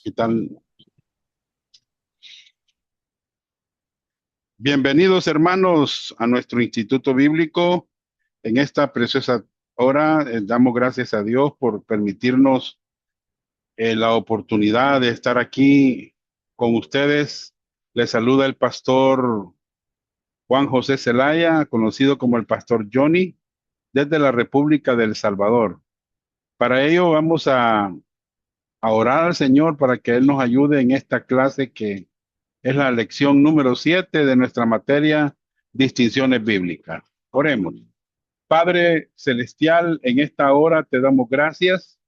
¿Qué tal? Bienvenidos, hermanos, a nuestro Instituto Bíblico. En esta preciosa hora, damos gracias a Dios por permitirnos la oportunidad de estar aquí con ustedes. Les saluda el pastor Juan José Zelaya, conocido como el pastor Johnny, desde la República de El Salvador. Para ello vamos a orar al Señor para que Él nos ayude en esta clase que es la lección número 7 de nuestra materia Distinciones Bíblicas. Oremos. Padre Celestial, en esta hora te damos gracias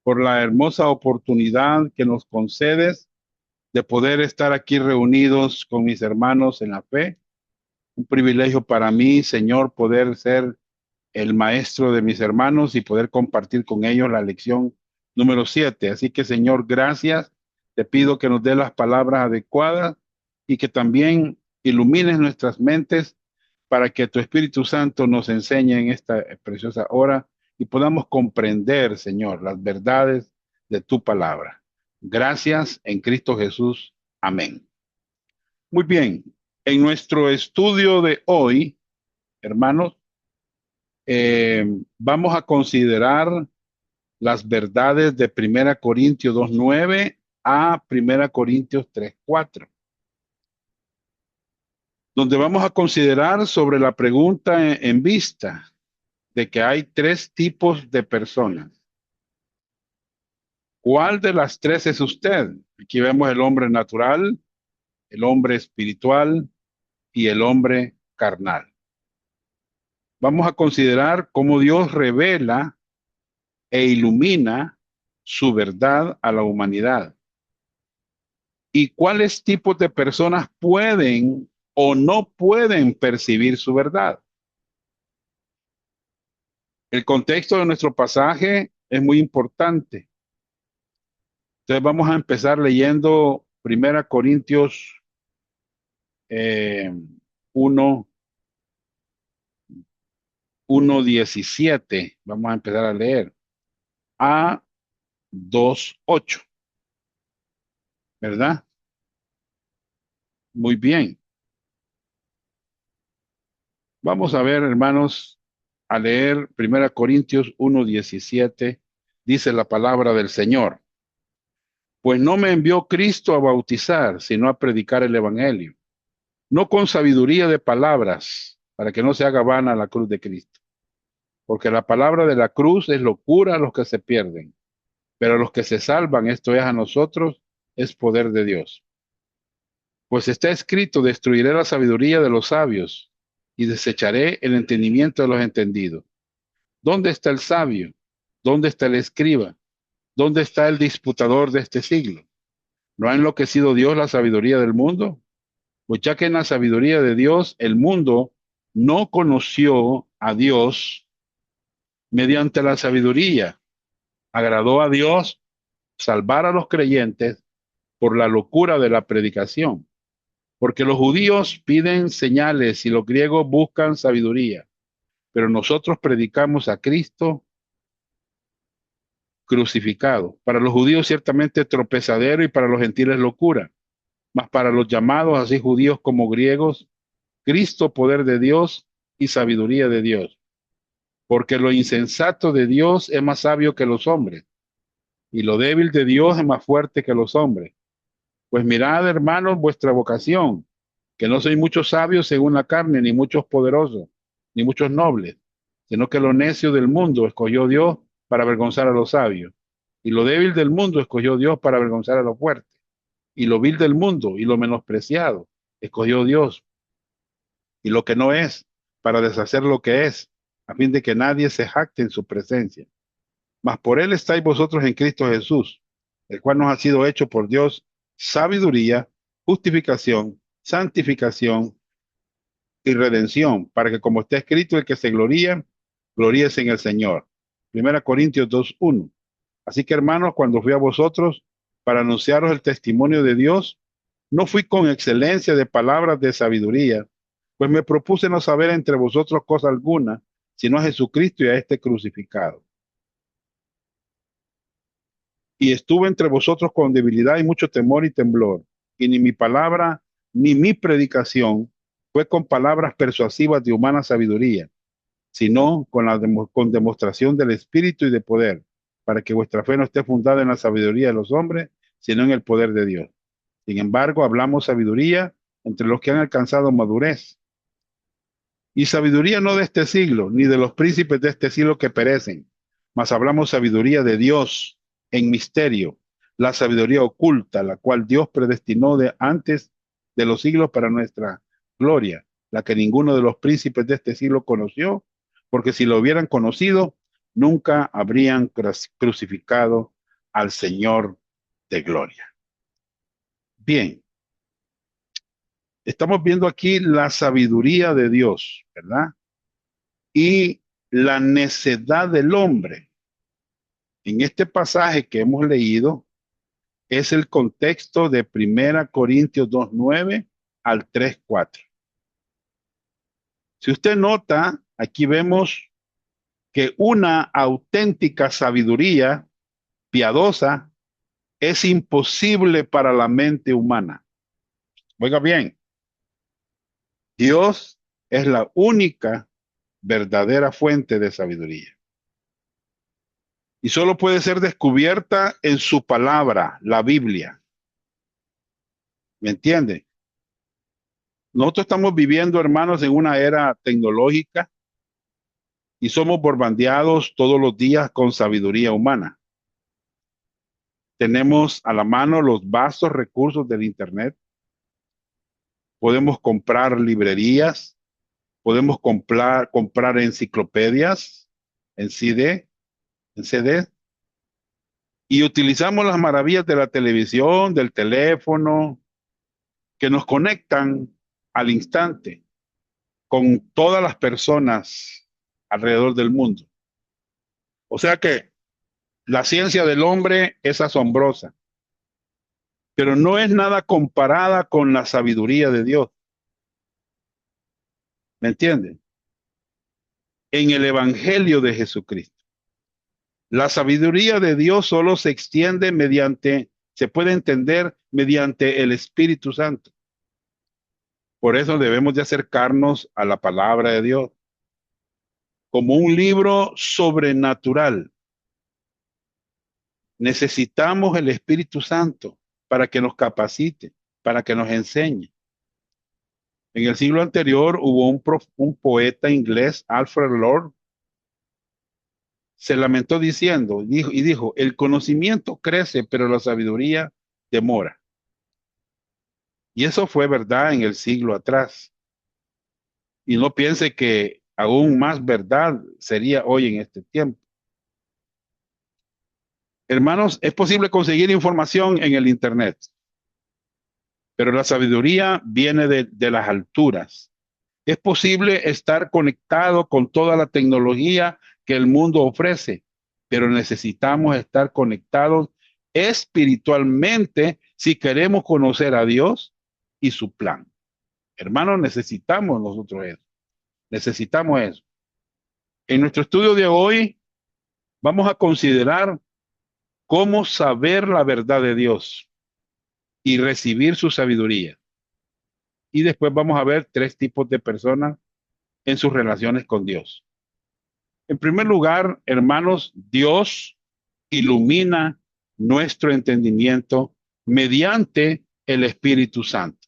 por la hermosa oportunidad que nos concedes de poder estar aquí reunidos con mis hermanos en la fe. Un privilegio para mí, Señor, poder ser el maestro de mis hermanos y poder compartir con ellos la lección número 7. Así que, Señor, gracias. Te pido que nos dé las palabras adecuadas y que también ilumines nuestras mentes para que tu Espíritu Santo nos enseñe en esta preciosa hora y podamos comprender, Señor, las verdades de tu palabra. Gracias en Cristo Jesús. Amén. Muy bien. En nuestro estudio de hoy, hermanos, vamos a considerar las verdades de Primera Corintios 2:9 a Primera Corintios 3:4, donde vamos a considerar sobre la pregunta en vista de que hay tres tipos de personas. ¿Cuál de las tres es usted? Aquí vemos el hombre natural, el hombre espiritual y el hombre carnal. Vamos a considerar cómo Dios revela e ilumina su verdad a la humanidad. ¿Y cuáles tipos de personas pueden o no pueden percibir su verdad? El contexto de nuestro pasaje es muy importante. Entonces vamos a empezar leyendo Primera Corintios 1, 1:17. Vamos a empezar a leer a 2:8, ¿verdad? Muy bien. Vamos a ver, hermanos, a leer Primera Corintios 1:17. Dice la palabra del Señor. Pues no me envió Cristo a bautizar, sino a predicar el evangelio, no con sabiduría de palabras, para que no se haga vana la cruz de Cristo. Porque la palabra de la cruz es locura a los que se pierden, pero a los que se salvan, esto es a nosotros, es poder de Dios. Pues está escrito, destruiré la sabiduría de los sabios y desecharé el entendimiento de los entendidos. ¿Dónde está el sabio? ¿Dónde está el escriba? ¿Dónde está el disputador de este siglo? ¿No ha enloquecido Dios la sabiduría del mundo? Pues ya que en la sabiduría de Dios el mundo no conoció a Dios mediante la sabiduría, agradó a Dios salvar a los creyentes por la locura de la predicación. Porque los judíos piden señales y los griegos buscan sabiduría, pero nosotros predicamos a Cristo crucificado. Para los judíos ciertamente tropezadero y para los gentiles locura, mas para los llamados así judíos como griegos, Cristo poder de Dios y sabiduría de Dios. Porque lo insensato de Dios es más sabio que los hombres, y lo débil de Dios es más fuerte que los hombres. Pues mirad, hermanos, vuestra vocación, que no sois muchos sabios según la carne, ni muchos poderosos, ni muchos nobles, sino que lo necio del mundo escogió Dios para avergonzar a los sabios, y lo débil del mundo escogió Dios para avergonzar a los fuertes, y lo vil del mundo y lo menospreciado escogió Dios, y lo que no es, para deshacer lo que es, a fin de que nadie se jacte en su presencia. Mas por él estáis vosotros en Cristo Jesús, el cual nos ha sido hecho por Dios sabiduría, justificación, santificación y redención, para que como está escrito, el que se gloría, gloríese en el Señor. Primera Corintios 2:1. Así que hermanos, cuando fui a vosotros para anunciaros el testimonio de Dios, no fui con excelencia de palabras de sabiduría, pues me propuse no saber entre vosotros cosa alguna, sino a Jesucristo y a este crucificado. Y estuve entre vosotros con debilidad y mucho temor y temblor. Y ni mi palabra ni mi predicación fue con palabras persuasivas de humana sabiduría, sino con demostración del Espíritu y de poder, para que vuestra fe no esté fundada en la sabiduría de los hombres, sino en el poder de Dios. Sin embargo, hablamos sabiduría entre los que han alcanzado madurez. Y sabiduría no de este siglo, ni de los príncipes de este siglo que perecen, mas hablamos sabiduría de Dios en misterio, la sabiduría oculta, la cual Dios predestinó de antes de los siglos para nuestra gloria, la que ninguno de los príncipes de este siglo conoció, porque si lo hubieran conocido, nunca habrían crucificado al Señor de gloria. Bien, estamos viendo aquí la sabiduría de Dios, ¿verdad? Y la necedad del hombre. En este pasaje que hemos leído es el contexto de 1 Corintios 2:9 al 3:4. Si usted nota, aquí vemos que una auténtica sabiduría piadosa es imposible para la mente humana. Oiga bien, Dios es la única verdadera fuente de sabiduría. Y solo puede ser descubierta en su palabra, la Biblia. ¿Me entiende? Nosotros estamos viviendo, hermanos, en una era tecnológica y somos bombardeados todos los días con sabiduría humana. Tenemos a la mano los vastos recursos del Internet. Podemos comprar librerías, podemos comprar enciclopedias en CD, y utilizamos las maravillas de la televisión, del teléfono, que nos conectan al instante con todas las personas alrededor del mundo. O sea que la ciencia del hombre es asombrosa, pero no es nada comparada con la sabiduría de Dios. ¿Me entienden? En el Evangelio de Jesucristo. La sabiduría de Dios solo se extiende se puede entender mediante el Espíritu Santo. Por eso debemos de acercarnos a la palabra de Dios como un libro sobrenatural. Necesitamos el Espíritu Santo para que nos capacite, para que nos enseñe. En el siglo anterior hubo un poeta inglés, Alfred Lord, se lamentó diciendo, dijo, el conocimiento crece, pero la sabiduría demora. Y eso fue verdad en el siglo atrás. Y no piense que aún más verdad sería hoy en este tiempo. Hermanos, es posible conseguir información en el Internet, pero la sabiduría viene de las alturas. Es posible estar conectado con toda la tecnología que el mundo ofrece, pero necesitamos estar conectados espiritualmente si queremos conocer a Dios y su plan. Hermanos, necesitamos nosotros eso. Necesitamos eso. En nuestro estudio de hoy vamos a considerar cómo saber la verdad de Dios y recibir su sabiduría. Y después vamos a ver 3 tipos de personas en sus relaciones con Dios. En primer lugar, hermanos, Dios ilumina nuestro entendimiento mediante el Espíritu Santo.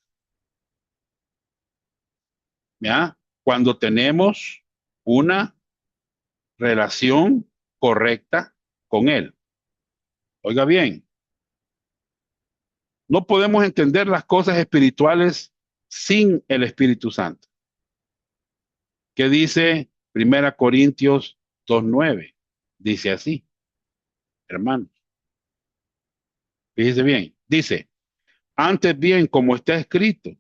¿Ya? Cuando tenemos una relación correcta con Él. Oiga bien, no podemos entender las cosas espirituales sin el Espíritu Santo. ¿Qué dice 1 Corintios 2:9? Dice así, hermanos. Fíjese bien, dice, antes bien, como está escrito,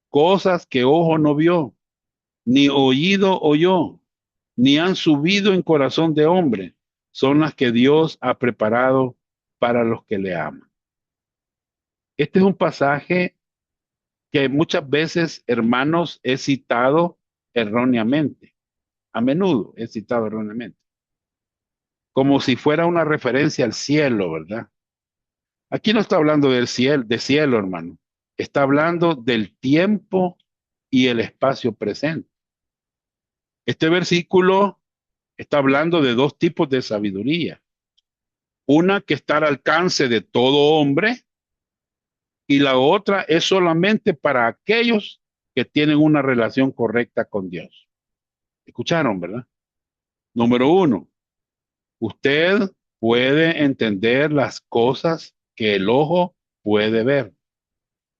cosas que ojo no vio, ni oído oyó, ni han subido en corazón de hombre, son las que Dios ha preparado para los que le aman. Este es un pasaje que muchas veces, hermanos, he citado erróneamente. A menudo he citado erróneamente. Como si fuera una referencia al cielo, ¿verdad? Aquí no está hablando del cielo, de cielo, hermano. Está hablando del tiempo y el espacio presente. Este versículo está hablando de dos tipos de sabiduría. Una que está al alcance de todo hombre y la otra es solamente para aquellos que tienen una relación correcta con Dios. ¿Escucharon, verdad? Número uno, usted puede entender las cosas que el ojo puede ver,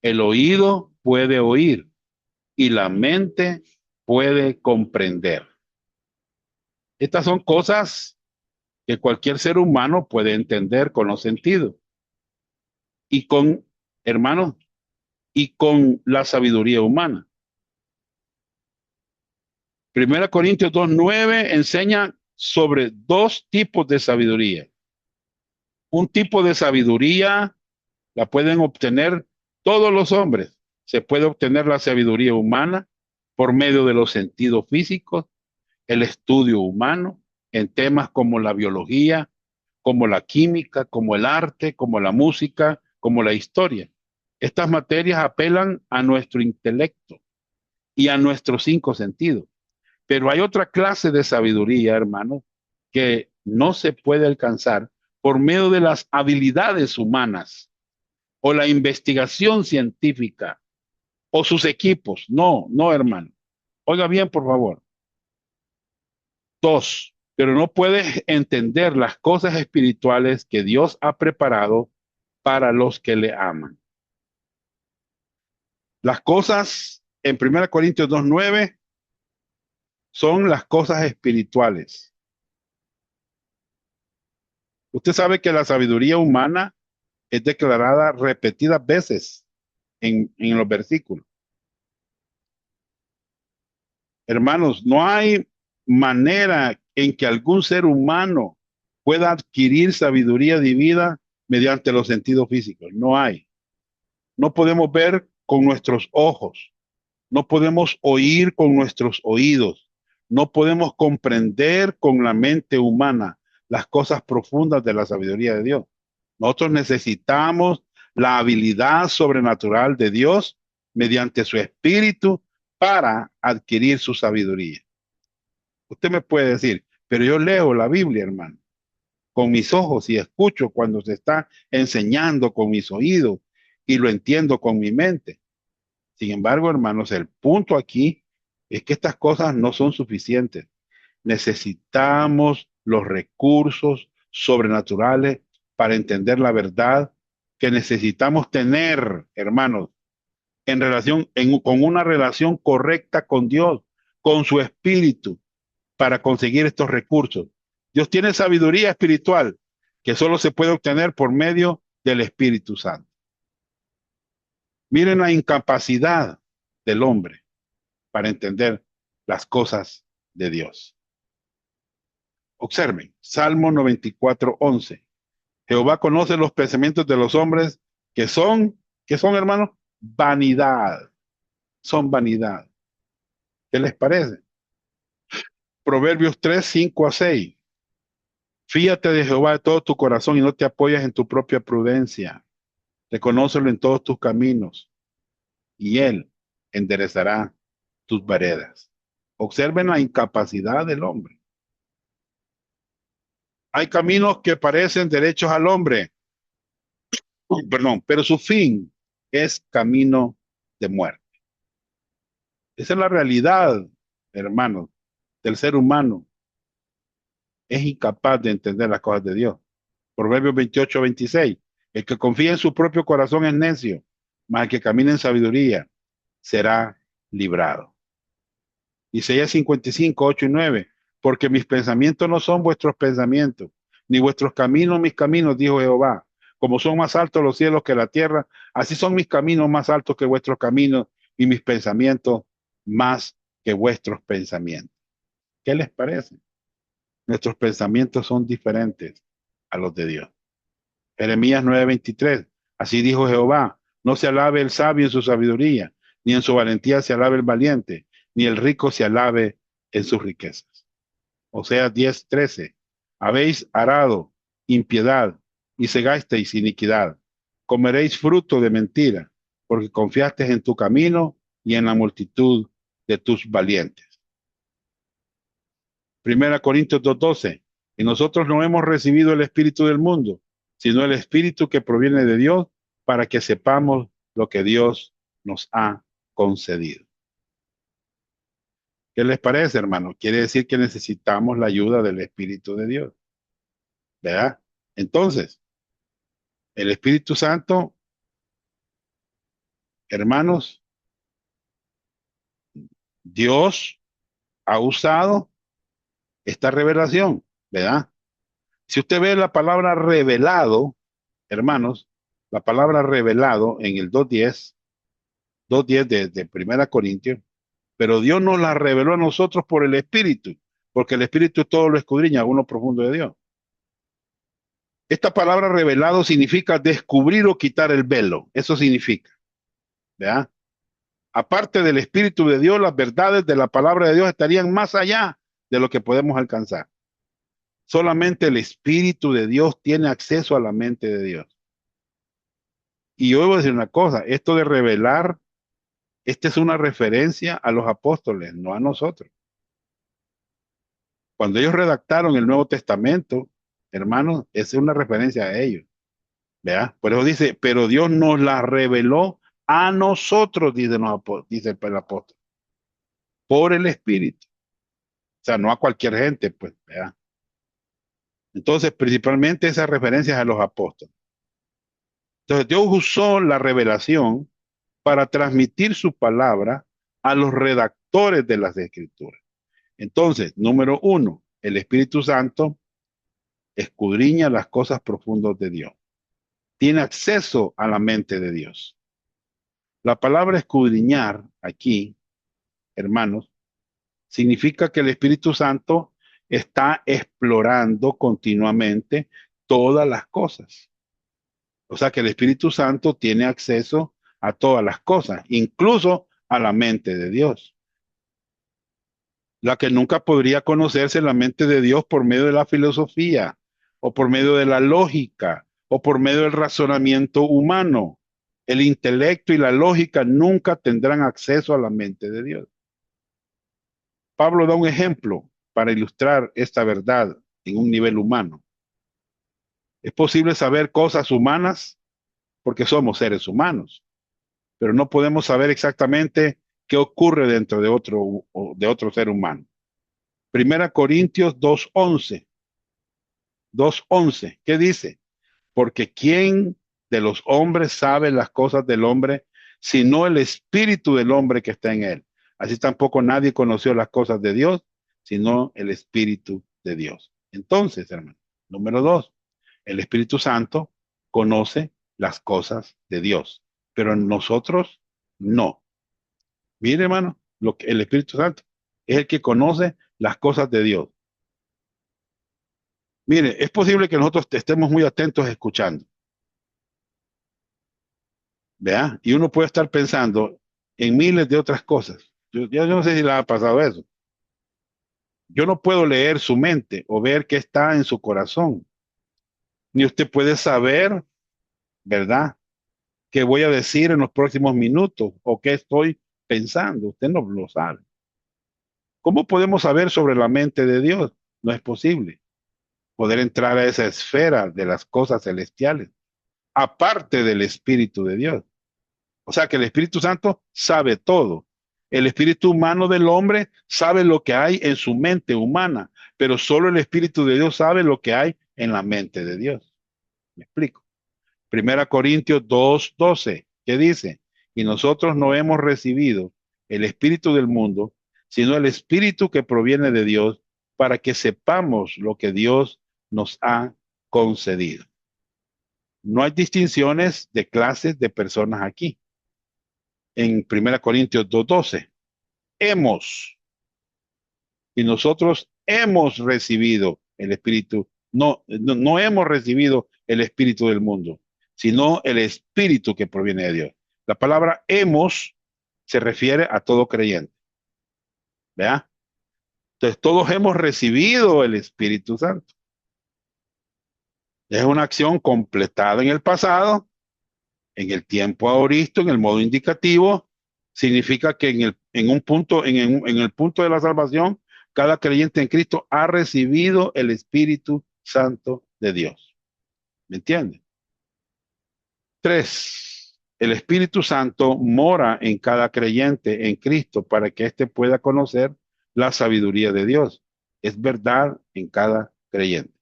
el oído puede oír y la mente puede comprender. Estas son cosas que cualquier ser humano puede entender con los sentidos y con, hermanos, y con la sabiduría humana. Primera Corintios 2:9 enseña sobre dos tipos de sabiduría. Un tipo de sabiduría la pueden obtener todos los hombres. Se puede obtener la sabiduría humana por medio de los sentidos físicos, el estudio humano en temas como la biología, como la química, como el arte, como la música, como la historia. Estas materias apelan a nuestro intelecto y a nuestros cinco sentidos. Pero hay otra clase de sabiduría, hermano, que no se puede alcanzar por medio de las habilidades humanas o la investigación científica o sus equipos. No, no, hermano. Oiga bien, por favor. Dos, pero no puedes entender las cosas espirituales que Dios ha preparado para los que le aman. Las cosas en 1 Corintios 2:9 son las cosas espirituales. Usted sabe que la sabiduría humana es declarada repetidas veces en los versículos. Hermanos, no hay manera en que algún ser humano pueda adquirir sabiduría divina mediante los sentidos físicos. No hay. No podemos ver con nuestros ojos. No podemos oír con nuestros oídos. No podemos comprender con la mente humana las cosas profundas de la sabiduría de Dios. Nosotros necesitamos la habilidad sobrenatural de Dios mediante su espíritu para adquirir su sabiduría. Usted me puede decir, pero yo leo la Biblia, hermano, con mis ojos y escucho cuando se está enseñando con mis oídos y lo entiendo con mi mente. Sin embargo, hermanos, el punto aquí es que estas cosas no son suficientes. Necesitamos los recursos sobrenaturales para entender la verdad que necesitamos tener, hermanos, en relación, con una relación correcta con Dios, con su espíritu, para conseguir estos recursos. Dios tiene sabiduría espiritual que solo se puede obtener por medio del Espíritu Santo. Miren la incapacidad del hombre para entender las cosas de Dios. Observen, Salmo 94:11. Jehová conoce los pensamientos de los hombres que son, hermanos, vanidad. Son vanidad. ¿Qué les parece? Proverbios 3:5-6. Fíate de Jehová de todo tu corazón y no te apoyes en tu propia prudencia. Reconócelo en todos tus caminos y él enderezará tus veredas. Observen la incapacidad del hombre. Hay caminos que parecen derechos al hombre, perdón, pero su fin es camino de muerte. Esa es la realidad, hermanos, del ser humano. Es incapaz de entender las cosas de Dios. Proverbios 28:26. El que confía en su propio corazón es necio, mas el que camina en sabiduría será librado. Isaías 55:8-9. Porque mis pensamientos no son vuestros pensamientos, ni vuestros caminos mis caminos, dijo Jehová. Como son más altos los cielos que la tierra, así son mis caminos más altos que vuestros caminos y mis pensamientos más que vuestros pensamientos. ¿Qué les parece? Nuestros pensamientos son diferentes a los de Dios. Jeremías 9:23. Así dijo Jehová, no se alabe el sabio en su sabiduría, ni en su valentía se alabe el valiente, ni el rico se alabe en sus riquezas. Oseas 10:13. Habéis arado impiedad y segasteis iniquidad. comeréis fruto de mentira, porque confiaste en tu camino y en la multitud de tus valientes. Primera Corintios 2:12. Y nosotros no hemos recibido el espíritu del mundo, sino el espíritu que proviene de Dios, para que sepamos lo que Dios nos ha concedido. ¿Qué les parece, hermano? Quiere decir que necesitamos la ayuda del Espíritu de Dios, ¿verdad? Entonces, el Espíritu Santo, hermanos, Dios ha usado esta revelación, ¿verdad? Si usted ve la palabra revelado, hermanos, la palabra revelado en el 2:10 de Primera Corintios, pero Dios nos la reveló a nosotros por el Espíritu, porque el Espíritu todo lo escudriña a uno profundo de Dios. Esta palabra revelado significa descubrir o quitar el velo. Eso significa, ¿verdad? Aparte del Espíritu de Dios, las verdades de la palabra de Dios estarían más allá de lo que podemos alcanzar. Solamente el Espíritu de Dios tiene acceso a la mente de Dios. Y yo voy a decir una cosa, esto de revelar, esta es una referencia a los apóstoles, no a nosotros. Cuando ellos redactaron el Nuevo Testamento, hermanos, es una referencia a ellos. ¿Verdad? Por eso dice, pero Dios nos la reveló a nosotros, dice el apóstol, por el Espíritu. O sea, no a cualquier gente, pues, ¿verdad? Entonces, principalmente esas referencias a los apóstoles. Entonces, Dios usó la revelación para transmitir su palabra a los redactores de las Escrituras. Entonces, número uno, el Espíritu Santo escudriña las cosas profundas de Dios. Tiene acceso a la mente de Dios. La palabra escudriñar aquí, hermanos, significa que el Espíritu Santo está explorando continuamente todas las cosas. O sea que el Espíritu Santo tiene acceso a todas las cosas, incluso a la mente de Dios. La que nunca podría conocerse la mente de Dios por medio de la filosofía, o por medio de la lógica, o por medio del razonamiento humano. El intelecto y la lógica nunca tendrán acceso a la mente de Dios. Pablo da un ejemplo para ilustrar esta verdad en un nivel humano. Es posible saber cosas humanas porque somos seres humanos, pero no podemos saber exactamente qué ocurre dentro de otro ser humano. Primera Corintios 2:11, ¿qué dice? Porque ¿quién de los hombres sabe las cosas del hombre, sino el espíritu del hombre que está en él? Así tampoco nadie conoció las cosas de Dios, sino el espíritu de Dios. Entonces, hermano, número 2, el Espíritu Santo conoce las cosas de Dios, pero nosotros no. Mire, hermano, el Espíritu Santo es el que conoce las cosas de Dios. Mire, es posible que nosotros estemos muy atentos escuchando, ¿vea? Y uno puede estar pensando en miles de otras cosas. Yo no sé si le ha pasado eso. Yo no puedo leer su mente o ver qué está en su corazón. Ni usted puede saber, ¿verdad?, qué voy a decir en los próximos minutos o qué estoy pensando. Usted no lo sabe. ¿Cómo podemos saber sobre la mente de Dios? No es posible poder entrar a esa esfera de las cosas celestiales, aparte del Espíritu de Dios. O sea que el Espíritu Santo sabe todo. El espíritu humano del hombre sabe lo que hay en su mente humana, pero solo el Espíritu de Dios sabe lo que hay en la mente de Dios. ¿Me explico? Primera Corintios 2:12, ¿qué dice? Y nosotros no hemos recibido el espíritu del mundo, sino el espíritu que proviene de Dios, para que sepamos lo que Dios nos ha concedido. No hay distinciones de clases de personas aquí. En Primera Corintios 2:12, hemos, y nosotros hemos recibido el espíritu, no hemos recibido el espíritu del mundo, sino el espíritu que proviene de Dios. La palabra hemos se refiere a todo creyente, ¿verdad? Entonces todos hemos recibido el Espíritu Santo. Es una acción completada en el pasado En el tiempo aoristo, en el modo indicativo, significa que en el punto de la salvación, cada creyente en Cristo ha recibido el Espíritu Santo de Dios. ¿Me entiendes? 3. El Espíritu Santo mora en cada creyente en Cristo para que éste pueda conocer la sabiduría de Dios. Es verdad en cada creyente.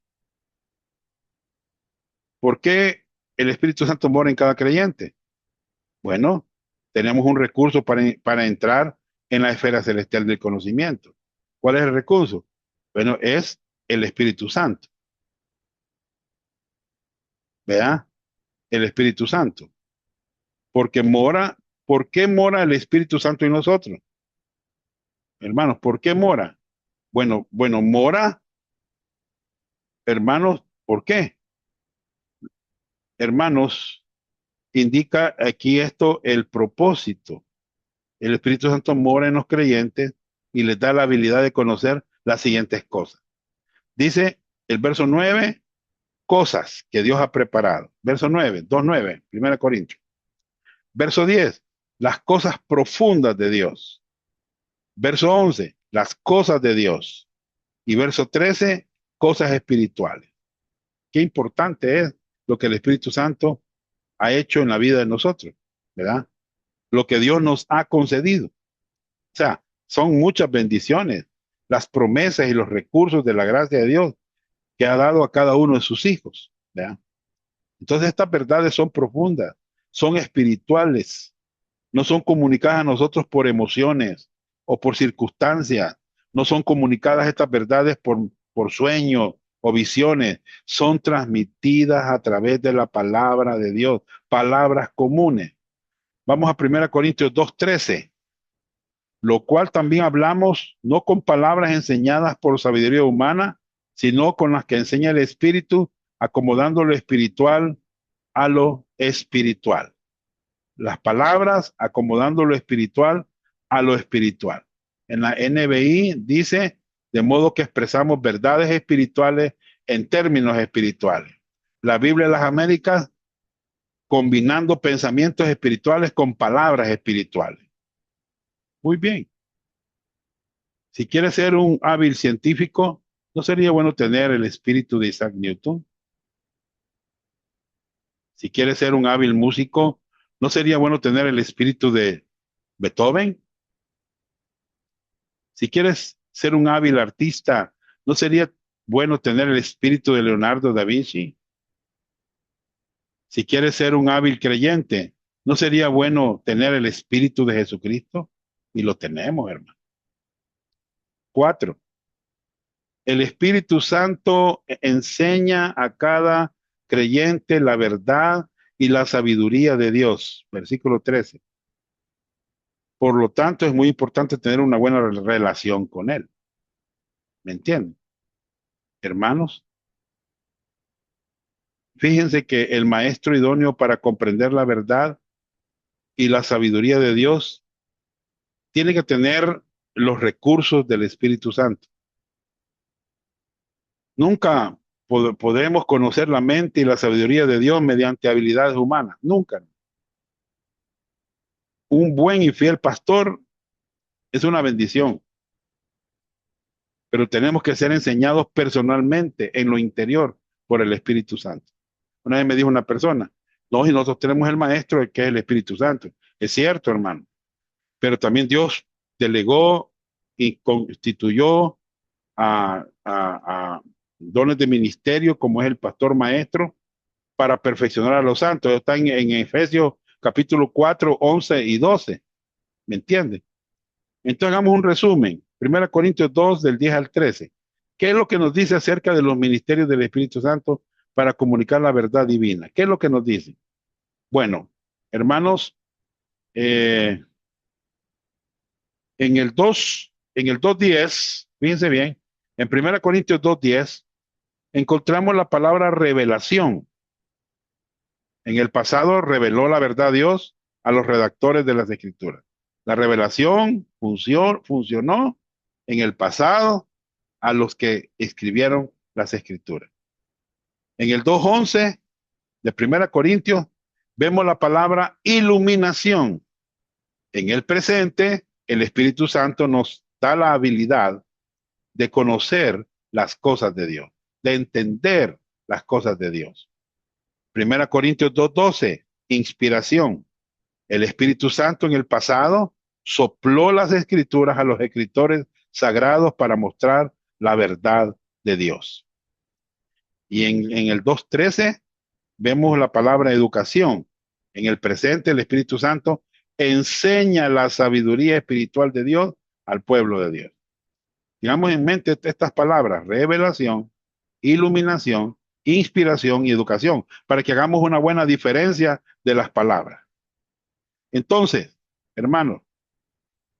¿Por qué el Espíritu Santo mora en cada creyente? Bueno, tenemos un recurso para entrar en la esfera celestial del conocimiento. ¿Cuál es el recurso? Bueno, es el Espíritu Santo. ¿Vea? El Espíritu Santo. Porque mora, ¿por qué mora el Espíritu Santo en nosotros? Hermanos, ¿por qué mora? Bueno, mora, hermanos, ¿por qué? Hermanos, indica aquí esto el propósito. El Espíritu Santo mora en los creyentes y les da la habilidad de conocer las siguientes cosas. Dice el verso 9, cosas que Dios ha preparado. Verso 9, 2:9, 1 Corintios. Verso 10, las cosas profundas de Dios. Verso 11, las cosas de Dios. Y verso 13, cosas espirituales. Qué importante es lo que el Espíritu Santo ha hecho en la vida de nosotros, ¿verdad? Lo que Dios nos ha concedido. O sea, son muchas bendiciones, las promesas y los recursos de la gracia de Dios que ha dado a cada uno de sus hijos, ¿verdad? Entonces estas verdades son profundas, son espirituales, no son comunicadas a nosotros por emociones o por circunstancias, no son comunicadas estas verdades por sueños o visiones, son transmitidas a través de la palabra de Dios, palabras comunes. Vamos a 1 Corintios 2:13, lo cual también hablamos no con palabras enseñadas por sabiduría humana, sino con las que enseña el Espíritu, acomodando lo espiritual a lo espiritual. Las palabras acomodando lo espiritual a lo espiritual. En la NBI dice, de modo que expresamos verdades espirituales en términos espirituales. La Biblia de las Américas, combinando pensamientos espirituales con palabras espirituales. Muy bien. Si quieres ser un hábil científico, ¿no sería bueno tener el espíritu de Isaac Newton? Si quieres ser un hábil músico, ¿no sería bueno tener el espíritu de Beethoven? Si quieres ser un hábil artista, ¿no sería bueno tener el espíritu de Leonardo da Vinci? Si quieres ser un hábil creyente, ¿no sería bueno tener el espíritu de Jesucristo? Y lo tenemos, hermano. 4. El Espíritu Santo enseña a cada creyente la verdad y la sabiduría de Dios. Versículo 13. Por lo tanto, es muy importante tener una buena relación con Él. ¿Me entienden? Hermanos, fíjense que el maestro idóneo para comprender la verdad y la sabiduría de Dios tiene que tener los recursos del Espíritu Santo. Nunca podremos conocer la mente y la sabiduría de Dios mediante habilidades humanas. Nunca. Un buen y fiel pastor es una bendición, pero tenemos que ser enseñados personalmente en lo interior por el Espíritu Santo. Una vez me dijo una persona, no, y nosotros tenemos el maestro que es el Espíritu Santo. Es cierto, hermano, pero también Dios delegó y constituyó a dones de ministerio como es el pastor maestro para perfeccionar a los santos. Está en Efesios capítulo 4, 11 y 12. ¿Me entiende? Entonces hagamos un resumen. 1 Corintios 2 del 10 al 13. ¿Qué es lo que nos dice acerca de los ministerios del Espíritu Santo para comunicar la verdad divina? ¿Qué es lo que nos dice? Bueno, hermanos, en el 2:10, fíjense bien, en 1 Corintios 2:10, encontramos la palabra revelación. En el pasado reveló la verdad a Dios a los redactores de las Escrituras. La revelación funcionó en el pasado a los que escribieron las Escrituras. En el 2:11 de 1 Corintios Vemos la palabra iluminación. En el presente, el Espíritu Santo nos da la habilidad de conocer las cosas de Dios, de entender las cosas de Dios. Primera Corintios 2:12, inspiración. El Espíritu Santo en el pasado sopló las escrituras a los escritores sagrados para mostrar la verdad de Dios. Y en el 2:13 vemos la palabra educación. En el presente, el Espíritu Santo enseña la sabiduría espiritual de Dios al pueblo de Dios. Tengamos en mente estas palabras: revelación, iluminación, inspiración y educación, para que hagamos una buena diferencia de las palabras. Entonces, hermanos,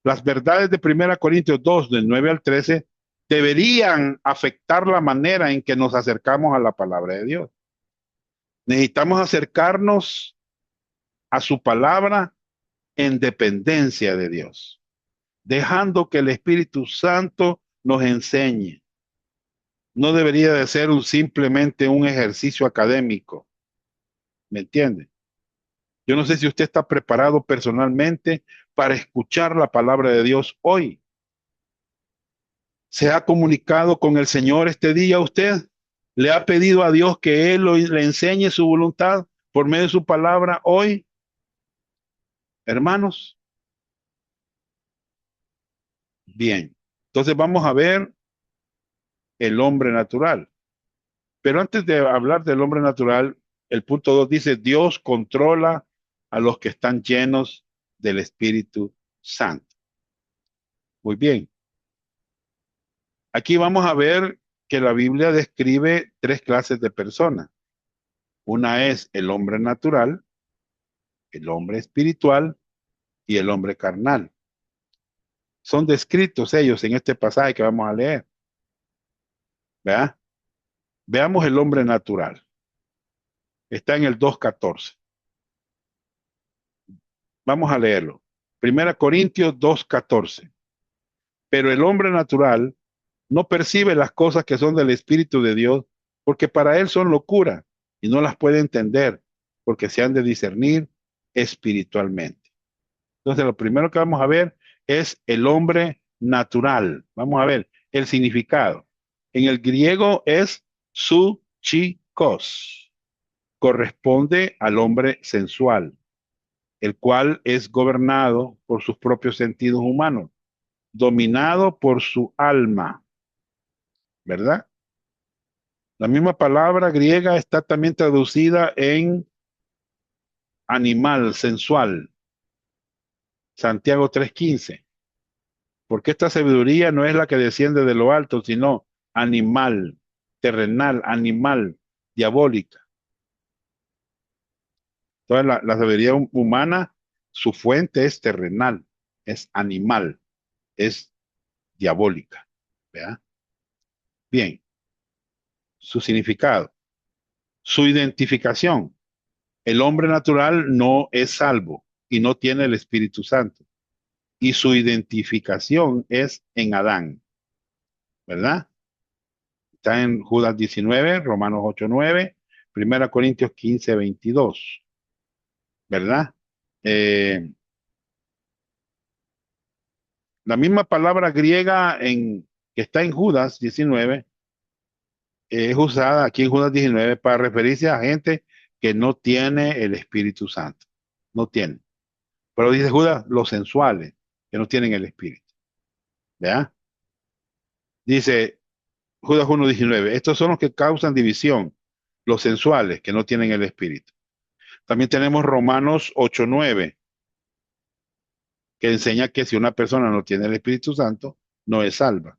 las verdades de 1 Corintios 2, del 9 al 13, deberían afectar la manera en que nos acercamos a la palabra de Dios. Necesitamos acercarnos a su palabra en dependencia de Dios, dejando que el Espíritu Santo nos enseñe. No debería de ser simplemente un ejercicio académico. ¿Me entiende? Yo no sé si usted está preparado personalmente para escuchar la palabra de Dios hoy. ¿Se ha comunicado con el Señor este día usted? ¿Le ha pedido a Dios que Él le enseñe su voluntad por medio de su palabra hoy? Hermanos, bien. Entonces vamos a ver el hombre natural. Pero antes de hablar del hombre natural, el punto 2 dice: Dios controla a los que están llenos del Espíritu Santo. Muy bien. Aquí vamos a ver que la Biblia describe tres clases de personas. Una es el hombre natural, el hombre espiritual y el hombre carnal. Son descritos ellos en este pasaje que vamos a leer. ¿Verdad? Veamos el hombre natural. Está en el 2:14. Vamos a leerlo. 1 Corintios 2:14. Pero el hombre natural no percibe las cosas que son del Espíritu de Dios, porque para él son locura y no las puede entender, porque se han de discernir espiritualmente. Entonces, lo primero que vamos a ver es el hombre natural. Vamos a ver el significado. En el griego es psychos. Corresponde al hombre sensual, el cual es gobernado por sus propios sentidos humanos, dominado por su alma, ¿verdad? La misma palabra griega está también traducida en animal, sensual. Santiago 3:15. Porque esta sabiduría no es la que desciende de lo alto, sino animal, terrenal, animal, diabólica. Entonces la sabiduría humana, su fuente es terrenal, es animal, es diabólica. ¿Verdad? Bien, su significado, su identificación. El hombre natural no es salvo y no tiene el Espíritu Santo. Y su identificación es en Adán, ¿verdad? Está en Judas 19, Romanos 8:9, 1 Corintios 15:22, ¿verdad? Eh, la misma palabra griega que está en Judas 19 es usada aquí en Judas 19 para referirse a gente que no tiene el Espíritu Santo. No tiene. Pero dice Judas, los sensuales, que no tienen el Espíritu. ¿Verdad? Dice Judas 1:19, estos son los que causan división, los sensuales, que no tienen el Espíritu. También tenemos Romanos 8:9, que enseña que si una persona no tiene el Espíritu Santo, no es salva.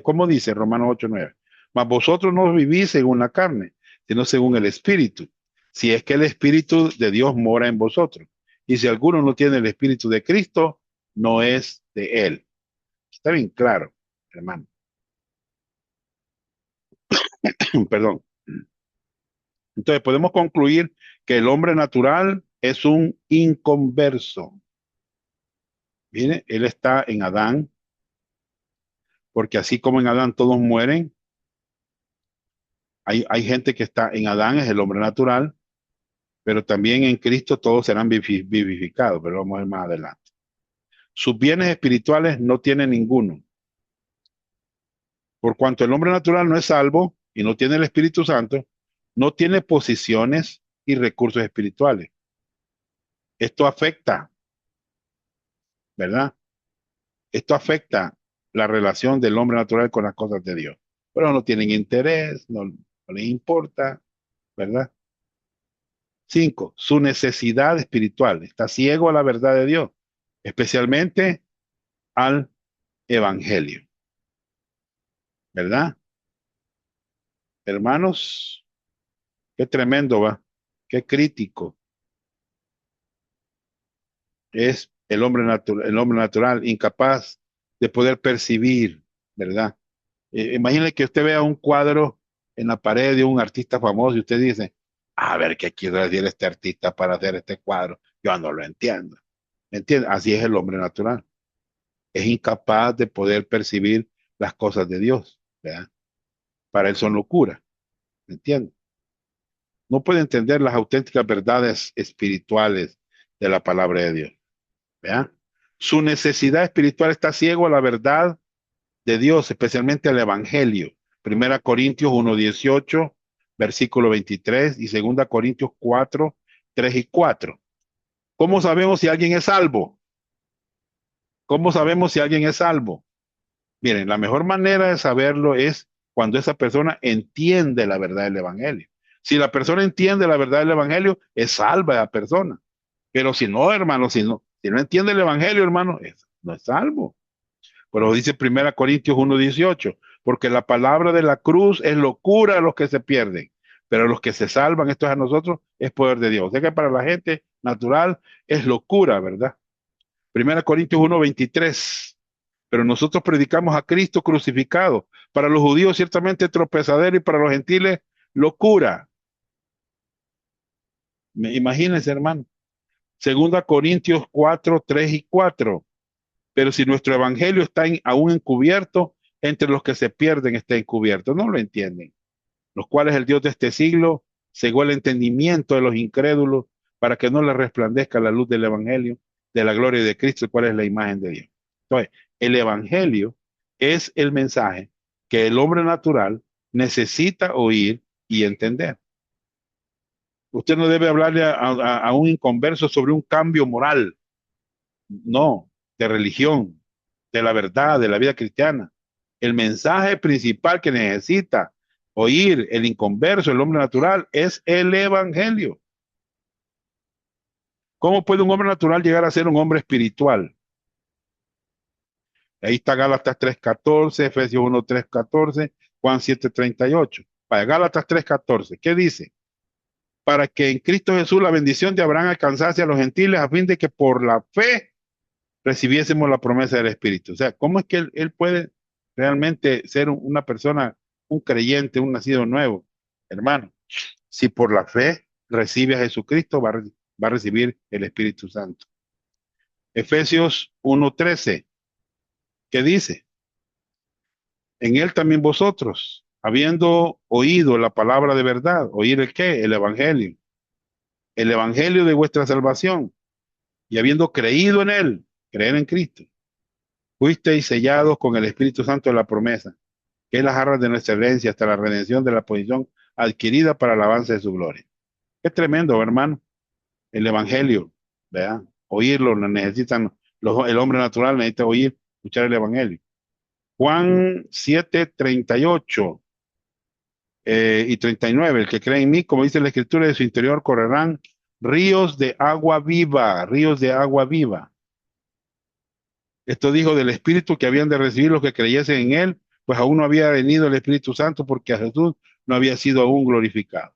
¿Cómo dice Romanos 8:9? Mas vosotros no vivís según la carne, sino según el Espíritu, si es que el Espíritu de Dios mora en vosotros. Y si alguno no tiene el Espíritu de Cristo, no es de él. Está bien claro, hermano. Perdón. Entonces podemos concluir que el hombre natural es un inconverso. Mire, él está en Adán, porque así como en Adán todos mueren, hay gente que está en Adán, es el hombre natural, pero también en Cristo todos serán vivificados, pero vamos a ver más adelante. Sus bienes espirituales no tiene ninguno. Por cuanto el hombre natural no es salvo y no tiene el Espíritu Santo, no tiene posiciones y recursos espirituales. Esto afecta, ¿verdad? Esto afecta la relación del hombre natural con las cosas de Dios. Pero no tienen interés, no les importa, ¿verdad? 5, su necesidad espiritual. Está ciego a la verdad de Dios, especialmente al evangelio, ¿verdad? Hermanos, qué tremendo va, qué crítico es el hombre natural, incapaz de poder percibir, ¿verdad? Imagine que usted vea un cuadro en la pared de un artista famoso y usted dice, a ver qué quiere decir este artista para hacer este cuadro. Yo no lo entiendo. ¿Me entiende? Así es el hombre natural. Es incapaz de poder percibir las cosas de Dios, ¿verdad? Para él son locura, ¿me entiende? No puede entender las auténticas verdades espirituales de la palabra de Dios, ¿verdad? Su necesidad espiritual está ciego a la verdad de Dios, especialmente al Evangelio. Primera Corintios 1:18, versículo 23 y Segunda Corintios 4:3 y 4. ¿Cómo sabemos si alguien es salvo? ¿Cómo sabemos si alguien es salvo? Miren, la mejor manera de saberlo es cuando esa persona entiende la verdad del Evangelio. Si la persona entiende la verdad del Evangelio, es salva la persona. Pero si no, hermano, si no entiende el Evangelio, hermano, no es salvo. Pero dice 1 Corintios 1:18, porque la palabra de la cruz es locura a los que se pierden, pero a los que se salvan, esto es a nosotros, es poder de Dios. O sea que para la gente natural es locura, ¿verdad? 1 Corintios 1:23, pero nosotros predicamos a Cristo crucificado. Para los judíos ciertamente tropezadero y para los gentiles locura. Imagínense, hermano. 2 Corintios 4:3 y 4. Pero si nuestro evangelio está aún encubierto, entre los que se pierden está encubierto. No lo entienden. Los cuales el Dios de este siglo cegó el entendimiento de los incrédulos para que no les resplandezca la luz del evangelio de la gloria de Cristo, el cual es la imagen de Dios. Entonces, el evangelio es el mensaje que el hombre natural necesita oír y entender. Usted no debe hablarle a un inconverso sobre un cambio moral, no, de religión, de la verdad, de la vida cristiana. El mensaje principal que necesita oír el inconverso, el hombre natural, es el evangelio. ¿Cómo puede un hombre natural llegar a ser un hombre espiritual? Ahí está Gálatas 3:14, Efesios 1:3-14, Juan 7:38. Para Gálatas 3:14, ¿qué dice? Para que en Cristo Jesús la bendición de Abraham alcanzase a los gentiles a fin de que por la fe recibiésemos la promesa del Espíritu. O sea, ¿cómo es que él puede realmente ser una persona, un creyente, un nacido nuevo? Hermano, si por la fe recibe a Jesucristo, va a recibir el Espíritu Santo. Efesios 1:13, ¿qué dice? En él también vosotros, habiendo oído la palabra de verdad, ¿oír el qué? El evangelio de vuestra salvación, y habiendo creído en él, creer en Cristo, fuisteis sellados con el Espíritu Santo de la promesa, que es las arras de nuestra herencia hasta la redención de la posición adquirida para el avance de su gloria. Qué tremendo, hermano. El evangelio, ¿verdad? Oírlo, lo necesitan, el hombre natural necesita oír, escuchar el evangelio. Juan 7:38 y 39, el que cree en mí, como dice la escritura, de su interior correrán ríos de agua viva, ríos de agua viva. Esto dijo del Espíritu que habían de recibir los que creyesen en él, pues aún no había venido el Espíritu Santo porque a Jesús no había sido aún glorificado.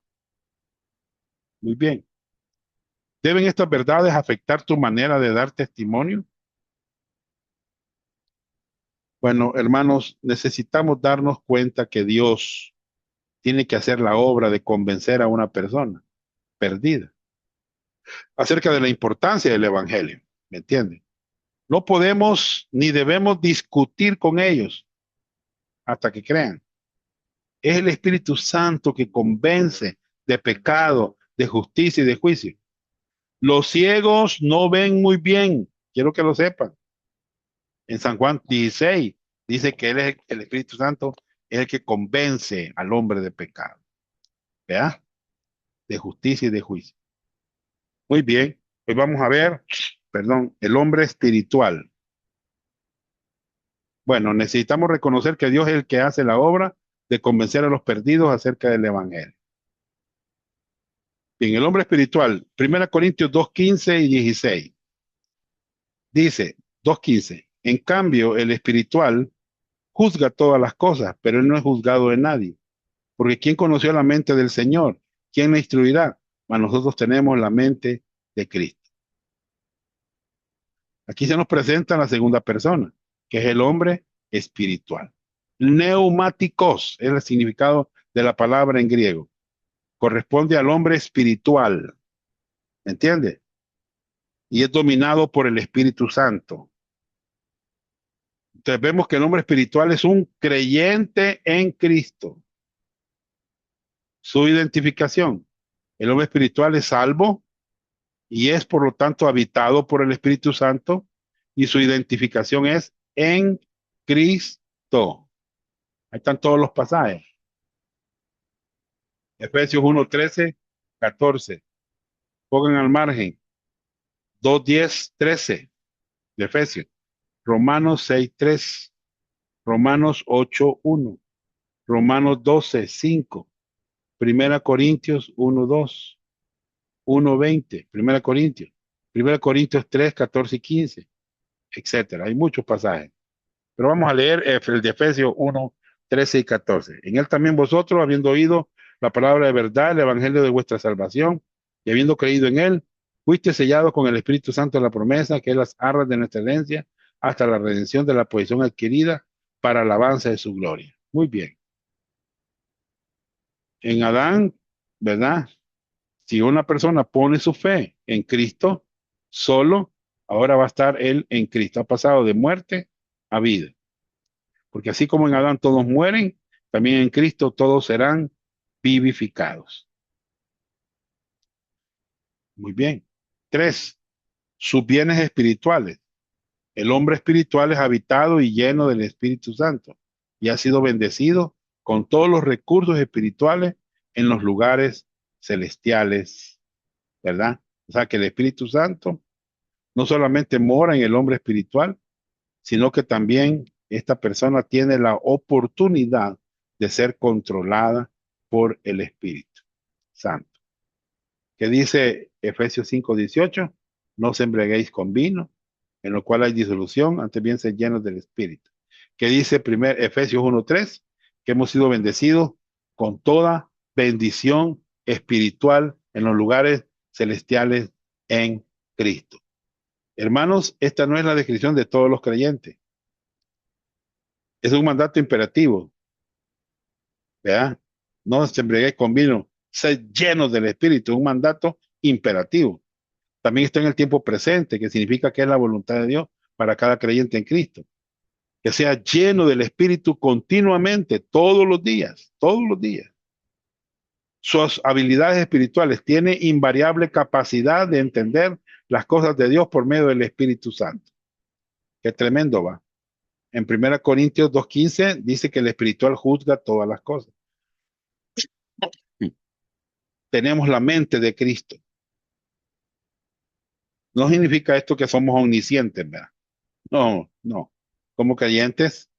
Muy bien. ¿Deben estas verdades afectar tu manera de dar testimonio? Bueno, hermanos, necesitamos darnos cuenta que Dios tiene que hacer la obra de convencer a una persona perdida acerca de la importancia del Evangelio. ¿Me entienden? No podemos ni debemos discutir con ellos hasta que crean. Es el Espíritu Santo que convence de pecado, de justicia y de juicio. Los ciegos no ven muy bien, quiero que lo sepan. En San Juan 16 dice que él es el Espíritu Santo, es el que convence al hombre de pecado, ¿verdad? De justicia y de juicio. Muy bien, hoy vamos a ver, perdón, el hombre espiritual. Bueno, necesitamos reconocer que Dios es el que hace la obra de convencer a los perdidos acerca del Evangelio. Bien, el hombre espiritual, 1 Corintios 2:15 y 16. Dice 2:15, en cambio, el espiritual juzga todas las cosas, pero él no es juzgado de nadie. Porque ¿quién conoció la mente del Señor? ¿Quién le instruirá? Mas nosotros tenemos la mente de Cristo. Aquí se nos presenta la segunda persona, que es el hombre espiritual. Neumáticos es el significado de la palabra en griego. Corresponde al hombre espiritual. ¿Me entiende? Y es dominado por el Espíritu Santo. Entonces vemos que el hombre espiritual es un creyente en Cristo. Su identificación. El hombre espiritual es salvo y es por lo tanto habitado por el Espíritu Santo y su identificación es en Cristo. Ahí están todos los pasajes. Efesios 1:13, 14. Pongan al margen. 2:10, 13 de Efesios. Romanos 6:3. Romanos 8:1. Romanos 12:5. Primera Corintios 1:2. 1:20. Primera Corintios. Primera Corintios 3:14 y 15, etcétera. Hay muchos pasajes. Pero vamos a leer el de Efesios 1:13 y 14. En él también vosotros, habiendo oído la palabra de verdad, el evangelio de vuestra salvación, y habiendo creído en él, fuiste sellados con el Espíritu Santo de la promesa, que es las arras de nuestra herencia, hasta la redención de la posesión adquirida para alabanza de su gloria. Muy bien. En Adán, ¿verdad? Si una persona pone su fe en Cristo, solo, ahora va a estar él en Cristo. Ha pasado de muerte a vida. Porque así como en Adán todos mueren, también en Cristo todos serán vivificados. Muy bien. 3. Sus bienes espirituales. El hombre espiritual es habitado y lleno del Espíritu Santo y ha sido bendecido con todos los recursos espirituales en los lugares celestiales, ¿verdad? O sea que el Espíritu Santo no solamente mora en el hombre espiritual, sino que también esta persona tiene la oportunidad de ser controlada por el Espíritu Santo. Que dice Efesios 5:18, no os embriaguéis con vino, en lo cual hay disolución, antes bien sed llenos del Espíritu. Que dice Efesios 1:3, que hemos sido bendecidos con toda bendición espiritual en los lugares celestiales en Cristo. Hermanos, esta no es la descripción de todos los creyentes. Es un mandato imperativo, ¿verdad? No se embriaguéis con vino, sed llenos del Espíritu, un mandato imperativo. También está en el tiempo presente, que significa que es la voluntad de Dios para cada creyente en Cristo. Que sea lleno del Espíritu continuamente, todos los días, todos los días. Sus habilidades espirituales tiene invariable capacidad de entender las cosas de Dios por medio del Espíritu Santo. Qué tremendo va. En 1 Corintios 2:15 dice que el espiritual juzga todas las cosas. Tenemos la mente de Cristo. No significa esto que somos omniscientes, ¿verdad? No, no. Como creyentes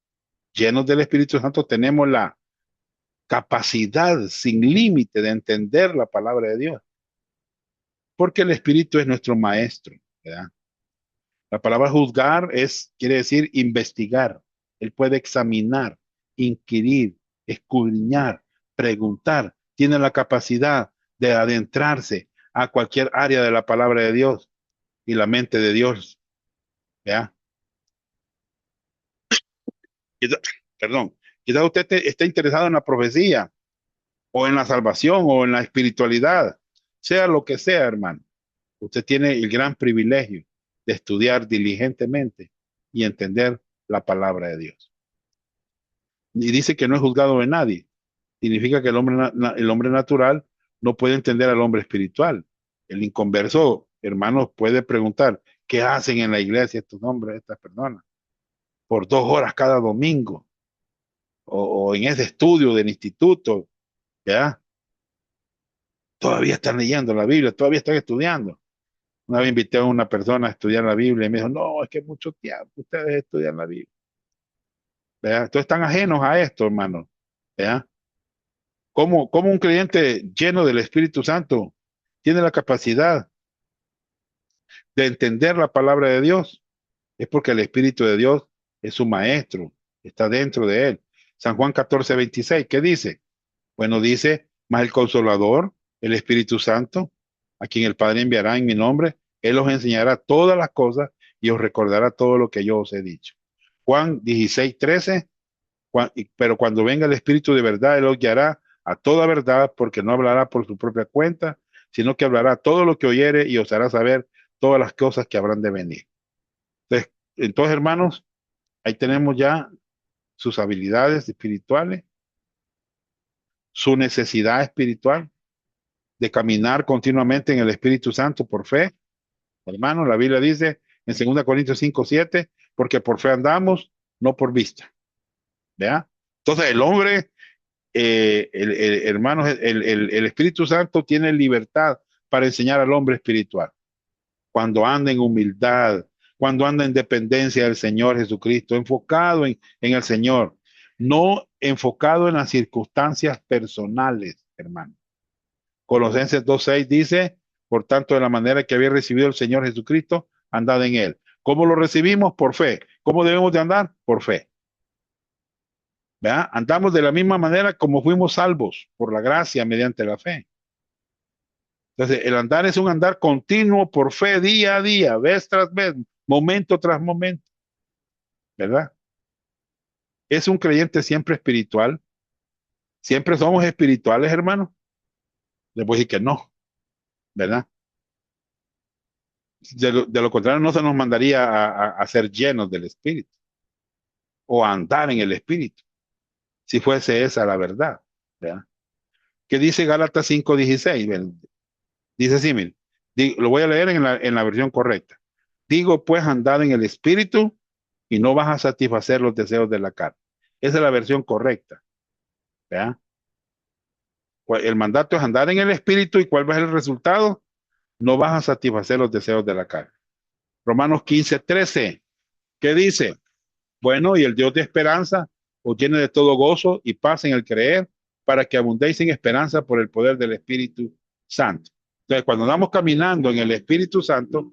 llenos del Espíritu Santo tenemos la capacidad sin límite de entender la palabra de Dios. Porque el Espíritu es nuestro maestro, ¿verdad? La palabra juzgar quiere decir investigar. Él puede examinar, inquirir, escudriñar, preguntar. Tiene la capacidad de adentrarse a cualquier área de la palabra de Dios y la mente de Dios, ¿verdad? Quizá- Perdón, quizás usted esté interesado en la profecía o en la salvación o en la espiritualidad, sea lo que sea, hermano. Usted tiene el gran privilegio de estudiar diligentemente y entender la palabra de Dios. Y dice que no es juzgado de nadie. Significa que el hombre natural no puede entender al hombre espiritual. El inconverso, hermanos, puede preguntar, ¿qué hacen en la iglesia estos hombres, estas personas? Por 2 horas cada domingo, o en ese estudio del instituto, ¿ya? Todavía están leyendo la Biblia, todavía están estudiando. Una vez invité a una persona a estudiar la Biblia y me dijo, no, es que es mucho tiempo ustedes estudian la Biblia. ¿Verdad? Entonces están ajenos a esto, hermanos. ¿Verdad? ¿Cómo un creyente lleno del Espíritu Santo tiene la capacidad de entender la palabra de Dios? Es porque el Espíritu de Dios es su maestro, está dentro de él. San Juan 14:26, ¿qué dice? Bueno, dice, mas el Consolador, el Espíritu Santo, a quien el Padre enviará en mi nombre, Él os enseñará todas las cosas y os recordará todo lo que yo os he dicho. Juan 16:13, pero cuando venga el Espíritu de verdad, Él os guiará a toda verdad, porque no hablará por su propia cuenta, sino que hablará todo lo que oyere y os hará saber todas las cosas que habrán de venir. Entonces, hermanos, ahí tenemos ya sus habilidades espirituales, su necesidad espiritual de caminar continuamente en el Espíritu Santo por fe. Hermano, la Biblia dice en 2 Corintios 5:7, porque por fe andamos, no por vista. ¿Vea? Entonces el hombre, hermanos, el Espíritu Santo tiene libertad para enseñar al hombre espiritual. Cuando anda en humildad, cuando anda en dependencia del Señor Jesucristo, enfocado en el Señor, no enfocado en las circunstancias personales, hermano. Colosenses 2:6 dice, por tanto, de la manera que había recibido el Señor Jesucristo, andad en él. ¿Cómo lo recibimos? Por fe. ¿Cómo debemos de andar? Por fe. ¿Verdad? Andamos de la misma manera como fuimos salvos, por la gracia mediante la fe. Entonces, el andar es un andar continuo por fe, día a día, vez tras vez, momento tras momento, ¿verdad? Es un creyente siempre espiritual. Siempre somos espirituales, hermano. Les voy a decir que no, ¿verdad? De lo contrario, no se nos mandaría a ser llenos del Espíritu o a andar en el Espíritu, si fuese esa la verdad. ¿Verdad? ¿Qué dice Gálatas 5:16? Dice así, mire, lo voy a leer en la versión correcta. Digo, pues, andad en el Espíritu y no vas a satisfacer los deseos de la carne. Esa es la versión correcta. ¿Verdad? El mandato es andar en el Espíritu, y ¿cuál va a ser el resultado? No vas a satisfacer los deseos de la carne. Romanos 15:13, ¿qué dice? Bueno, y el Dios de esperanza os llene de todo gozo y paz en el creer, para que abundéis en esperanza por el poder del Espíritu Santo. Entonces, cuando andamos caminando en el Espíritu Santo,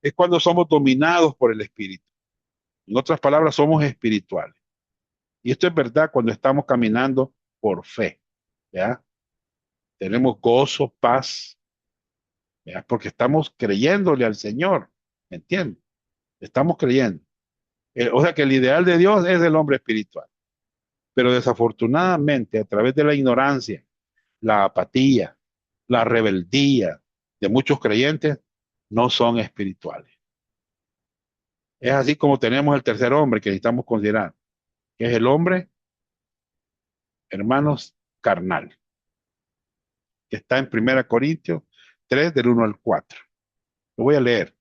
es cuando somos dominados por el Espíritu. En otras palabras, somos espirituales. Y esto es verdad cuando estamos caminando por fe. ¿Ya? Tenemos gozo, paz, ¿ya? Porque estamos creyéndole al Señor. ¿Me entiendes? Estamos creyendo. O sea que el ideal de Dios es el hombre espiritual. Pero desafortunadamente, a través de la ignorancia, la apatía, la rebeldía de muchos creyentes, no son espirituales. Es así como tenemos el tercer hombre que necesitamos considerar, que es el hombre, hermanos, carnal, que está en 1 Corintios 3 del 1 al 4. Lo voy a leer.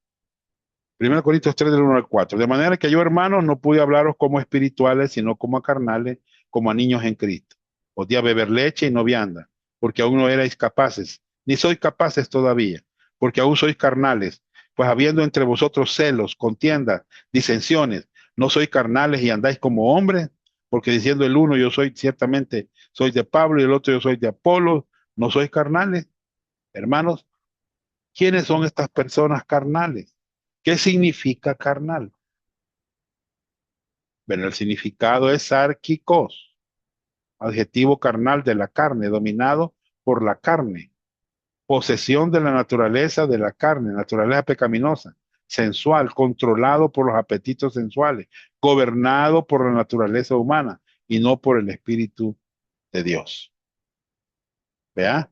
1 Corintios 3 del 1 al 4. De manera que yo, hermanos, no pude hablaros como espirituales, sino como a carnales, como a niños en Cristo. Os di a beber leche y no vianda, porque aún no erais capaces, ni sois capaces todavía, porque aún sois carnales. Pues habiendo entre vosotros celos, contiendas, disensiones, no sois carnales y andáis como hombres, porque diciendo el uno yo soy ciertamente, soy de Pablo, y el otro yo soy de Apolo, no sois carnales. Hermanos, ¿quiénes son estas personas carnales? ¿Qué significa carnal? Bueno, el significado es sárquicos, adjetivo carnal de la carne, dominado por la carne, posesión de la naturaleza de la carne, naturaleza pecaminosa, sensual, controlado por los apetitos sensuales, gobernado por la naturaleza humana y no por el Espíritu de Dios. ¿Vea?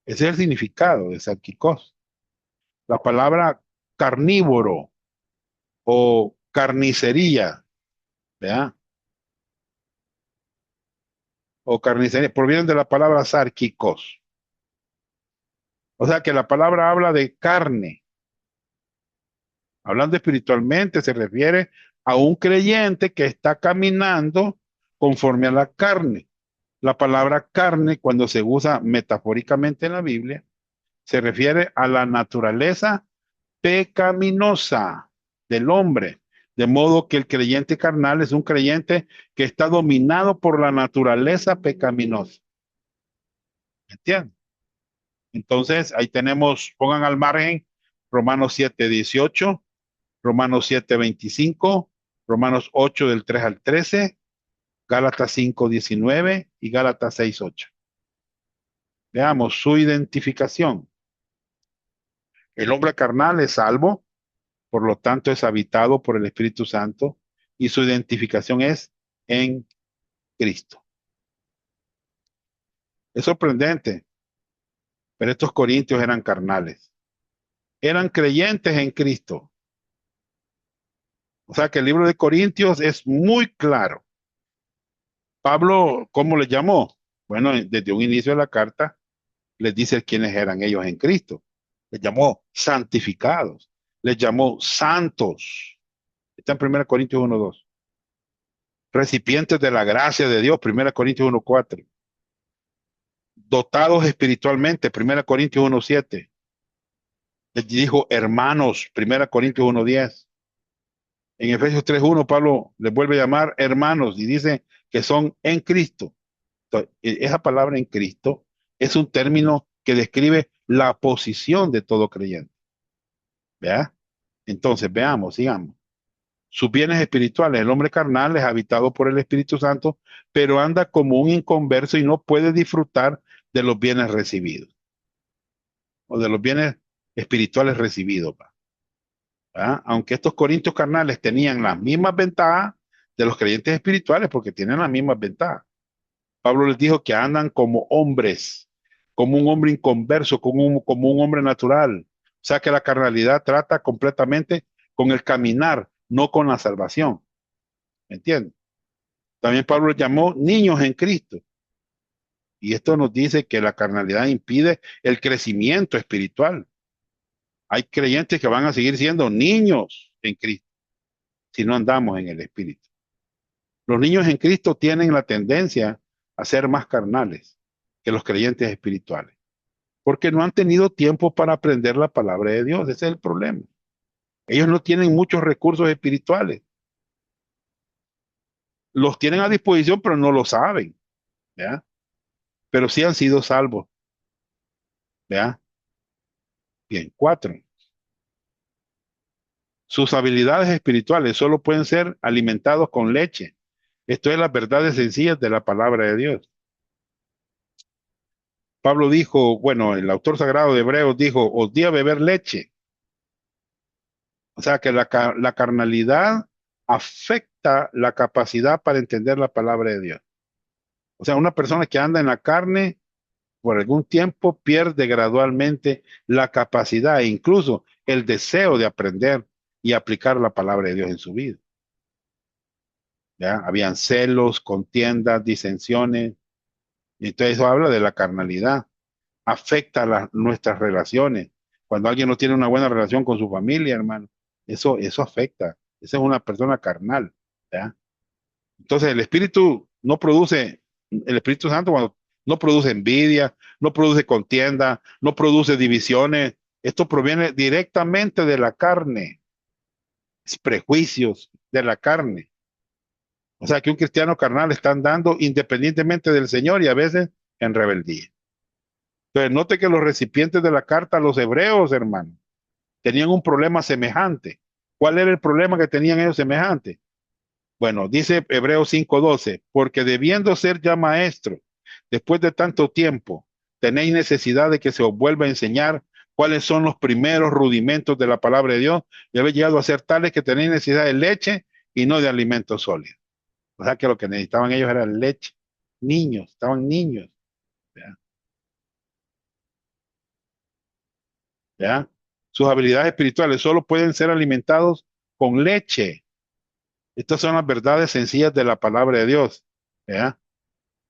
Ese es el significado de sárquicos. La palabra carnívoro o carnicería, ¿vea? o carnicería, provienen de la palabra sarquicos. O sea que la palabra habla de carne. Hablando espiritualmente, se refiere a un creyente que está caminando conforme a la carne. La palabra carne, cuando se usa metafóricamente en la Biblia, se refiere a la naturaleza pecaminosa del hombre. De modo que el creyente carnal es un creyente que está dominado por la naturaleza pecaminosa. ¿Entiendes? Entonces, ahí tenemos, pongan al margen Romanos 7:18, Romanos 7:25, Romanos 8 del 3 al 13, Gálatas 5:19 y Gálatas 6:8. Veamos su identificación. El hombre carnal es salvo, por lo tanto es habitado por el Espíritu Santo y su identificación es en Cristo. Es sorprendente, pero estos corintios eran carnales. Eran creyentes en Cristo. O sea que el libro de Corintios es muy claro. Pablo, ¿cómo le llamó? Bueno, desde un inicio de la carta les dice quiénes eran ellos en Cristo. Les llamó santificados. Les llamó santos. Está en 1 Corintios 1:2. Recipientes de la gracia de Dios, 1 Corintios 1:4. Dotados espiritualmente, 1 Corintios 1:7. Les dijo hermanos, 1 Corintios 1:10. En Efesios 3:1, Pablo les vuelve a llamar hermanos y dice que son en Cristo. Entonces, esa palabra en Cristo es un término que describe la posición de todo creyente. ¿Vea? Entonces, veamos, sigamos. Sus bienes espirituales, el hombre carnal es habitado por el Espíritu Santo, pero anda como un inconverso y no puede disfrutar de los bienes recibidos o de los bienes espirituales recibidos. ¿Va? Aunque estos corintios carnales tenían las mismas ventajas de los creyentes espirituales, porque tienen las mismas ventajas. Pablo les dijo que andan como hombres, como un hombre inconverso, como un hombre natural. O sea que la carnalidad trata completamente con el caminar, no con la salvación. ¿Me entiendes? También Pablo les llamó niños en Cristo. Y esto nos dice que la carnalidad impide el crecimiento espiritual. Hay creyentes que van a seguir siendo niños en Cristo si no andamos en el Espíritu. Los niños en Cristo tienen la tendencia a ser más carnales que los creyentes espirituales, porque no han tenido tiempo para aprender la palabra de Dios. Ese es el problema. Ellos no tienen muchos recursos espirituales. Los tienen a disposición, pero no lo saben. ¿Ya? Pero sí han sido salvos. ¿Ya? Bien, 4. Sus habilidades espirituales solo pueden ser alimentados con leche. Esto es las verdades sencillas de la palabra de Dios. Pablo dijo, bueno, el autor sagrado de Hebreos dijo, os di a beber leche. O sea que la carnalidad afecta la capacidad para entender la palabra de Dios. O sea, una persona que anda en la carne por algún tiempo pierde gradualmente la capacidad e incluso el deseo de aprender y aplicar la palabra de Dios en su vida. ¿Ya? Habían celos, contiendas, disensiones. Y entonces eso habla de la carnalidad. Afecta nuestras relaciones. Cuando alguien no tiene una buena relación con su familia, hermano, eso afecta. Esa es una persona carnal. ¿Ya? Entonces el Espíritu Santo cuando no produce envidia, no produce contienda, no produce divisiones. Esto proviene directamente de la carne, es prejuicios de la carne. O sea que un cristiano carnal está andando independientemente del Señor y a veces en rebeldía. Entonces note que los recipientes de la carta a los hebreos, hermano, tenían un problema semejante. ¿Cuál era el problema que tenían ellos semejante? Bueno, dice Hebreos 5:12, porque debiendo ser ya maestro, después de tanto tiempo, tenéis necesidad de que se os vuelva a enseñar cuáles son los primeros rudimentos de la palabra de Dios y habéis llegado a ser tales que tenéis necesidad de leche y no de alimentos sólidos. O sea que lo que necesitaban ellos era leche. Niños, estaban niños. ¿Ya? ¿Ya? Sus habilidades espirituales solo pueden ser alimentados con leche. Estas son las verdades sencillas de la palabra de Dios. ¿Ya?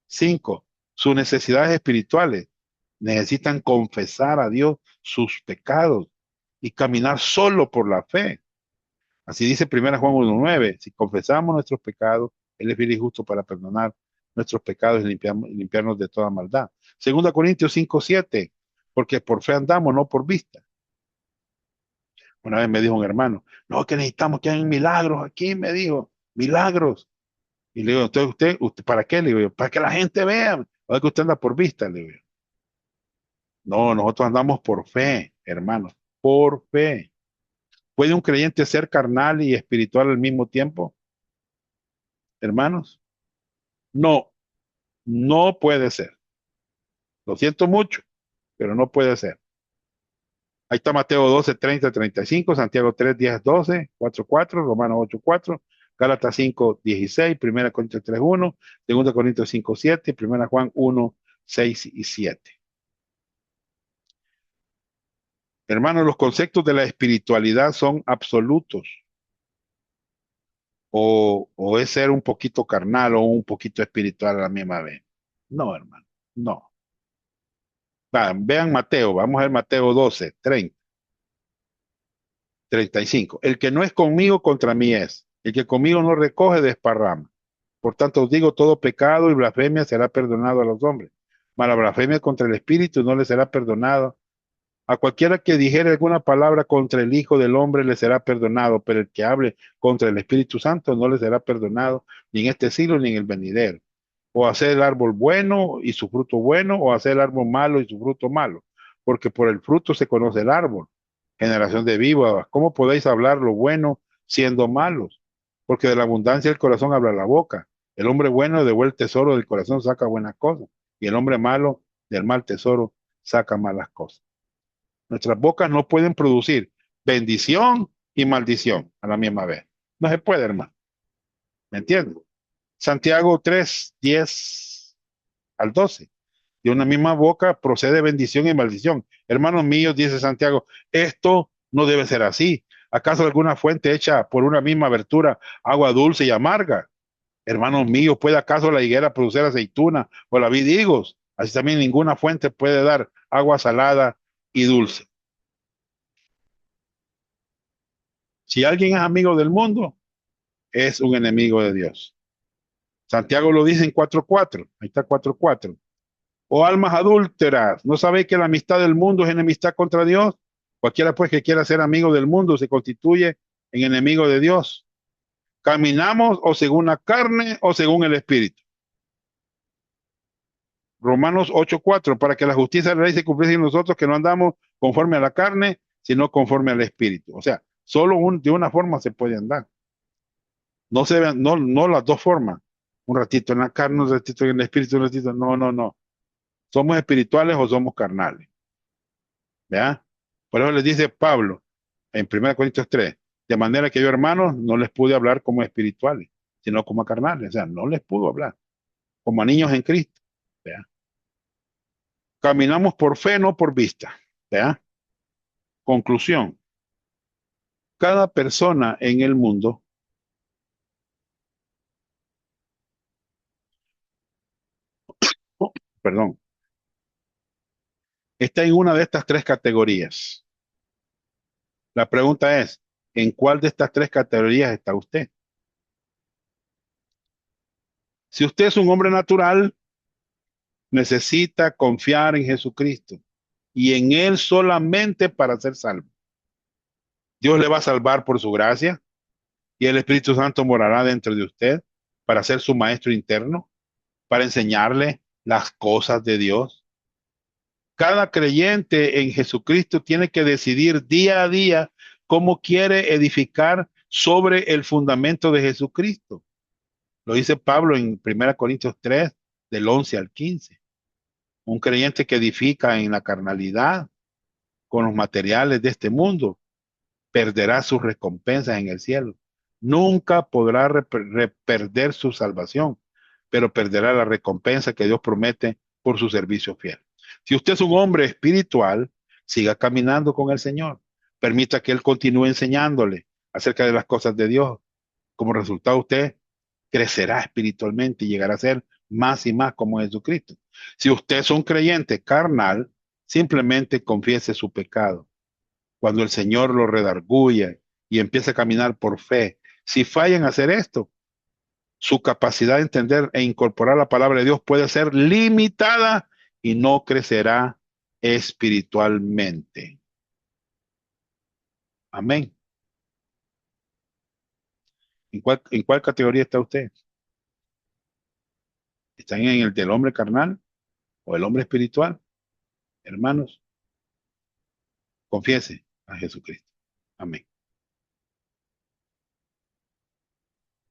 5. Sus necesidades espirituales. Necesitan confesar a Dios sus pecados y caminar solo por la fe. Así dice 1 Juan 1:9. Si confesamos nuestros pecados, Él es fiel y justo para perdonar nuestros pecados y limpiarnos de toda maldad. 2 Corintios 5:7. Porque por fe andamos, no por vista. Una vez me dijo un hermano, no, que necesitamos que hagan milagros aquí, me dijo, milagros. Y le digo, entonces usted, ¿para qué? Le digo, para que la gente vea. O es que usted anda por vista, le digo. No, nosotros andamos por fe, hermanos, por fe. ¿Puede un creyente ser carnal y espiritual al mismo tiempo, hermanos? No, no puede ser. Lo siento mucho, pero no puede ser. Ahí está Mateo 12:30-35, Santiago 3:10-12, 4:4, Romanos 8:4, Gálatas 5:16, 1 Corintios 3:1, 2 Corintios 5:7, 1 Juan 1:6 y 7. Hermanos, los conceptos de la espiritualidad son absolutos. O es ser un poquito carnal o un poquito espiritual a la misma vez. No, hermano, no. Vean Mateo, vamos a ver Mateo 12:30-35. El que no es conmigo, contra mí es. El que conmigo no recoge, desparrama. Por tanto, os digo, todo pecado y blasfemia será perdonado a los hombres. Mas la blasfemia contra el Espíritu no le será perdonado. A cualquiera que dijere alguna palabra contra el Hijo del Hombre le será perdonado, pero el que hable contra el Espíritu Santo no le será perdonado, ni en este siglo ni en el venidero. O hacer el árbol bueno y su fruto bueno, o hacer el árbol malo y su fruto malo, porque por el fruto se conoce el árbol. Generación de víboras, ¿cómo podéis hablar lo bueno siendo malos? Porque de la abundancia del corazón habla la boca. El hombre bueno de buen tesoro del corazón saca buenas cosas, y el hombre malo del mal tesoro saca malas cosas. Nuestras bocas no pueden producir bendición y maldición a la misma vez. No se puede, hermano. ¿Me entiendes? Santiago 3:10-12. De una misma boca procede bendición y maldición. Hermanos míos, dice Santiago, esto no debe ser así. ¿Acaso alguna fuente hecha por una misma abertura, agua dulce y amarga? Hermanos míos, ¿puede acaso la higuera producir aceituna o la vid higos? Así también ninguna fuente puede dar agua salada y dulce. Si alguien es amigo del mundo, es un enemigo de Dios. Santiago lo dice en 4:4. Ahí está 4:4. O almas adúlteras, ¿no sabéis que la amistad del mundo es enemistad contra Dios? Cualquiera pues que quiera ser amigo del mundo se constituye en enemigo de Dios. Caminamos o según la carne o según el Espíritu. Romanos 8:4, para que la justicia de la ley se cumpliese en nosotros, que no andamos conforme a la carne, sino conforme al Espíritu. O sea, solo de una forma se puede andar. No se vean, no las dos formas. Un ratito en la carne, un ratito en el espíritu, un ratito. No, no, no. ¿Somos espirituales o somos carnales? ¿Vea? Por eso les dice Pablo en 1 Corintios 3, de manera que yo, hermanos, no les pude hablar como espirituales, sino como a carnales. O sea, no les pudo hablar, como a niños en Cristo. ¿Vea? Caminamos por fe, no por vista. ¿Vea? Conclusión. Cada persona en el mundo, perdón, está en una de estas tres categorías. La pregunta es, ¿en cuál de estas tres categorías está usted? Si usted es un hombre natural, necesita confiar en Jesucristo y en Él solamente para ser salvo. Dios le va a salvar por su gracia y el Espíritu Santo morará dentro de usted para ser su maestro interno, para enseñarle las cosas de Dios. Cada creyente en Jesucristo tiene que decidir día a día cómo quiere edificar sobre el fundamento de Jesucristo. Lo dice Pablo en 1 Corintios 3, del 11 al 15. Un creyente que edifica en la carnalidad, con los materiales de este mundo, perderá sus recompensas en el cielo. Nunca podrá perder su salvación, pero perderá la recompensa que Dios promete por su servicio fiel. Si usted es un hombre espiritual, siga caminando con el Señor. Permita que Él continúe enseñándole acerca de las cosas de Dios. Como resultado, usted crecerá espiritualmente y llegará a ser más y más como Jesucristo. Si usted es un creyente carnal, simplemente confiese su pecado. Cuando el Señor lo redarguye y empiece a caminar por fe, si falla en hacer esto, su capacidad de entender e incorporar la palabra de Dios puede ser limitada y no crecerá espiritualmente. Amén. En cuál categoría está usted? ¿Están en el del hombre carnal o el hombre espiritual? Hermanos, confiese a Jesucristo. Amén.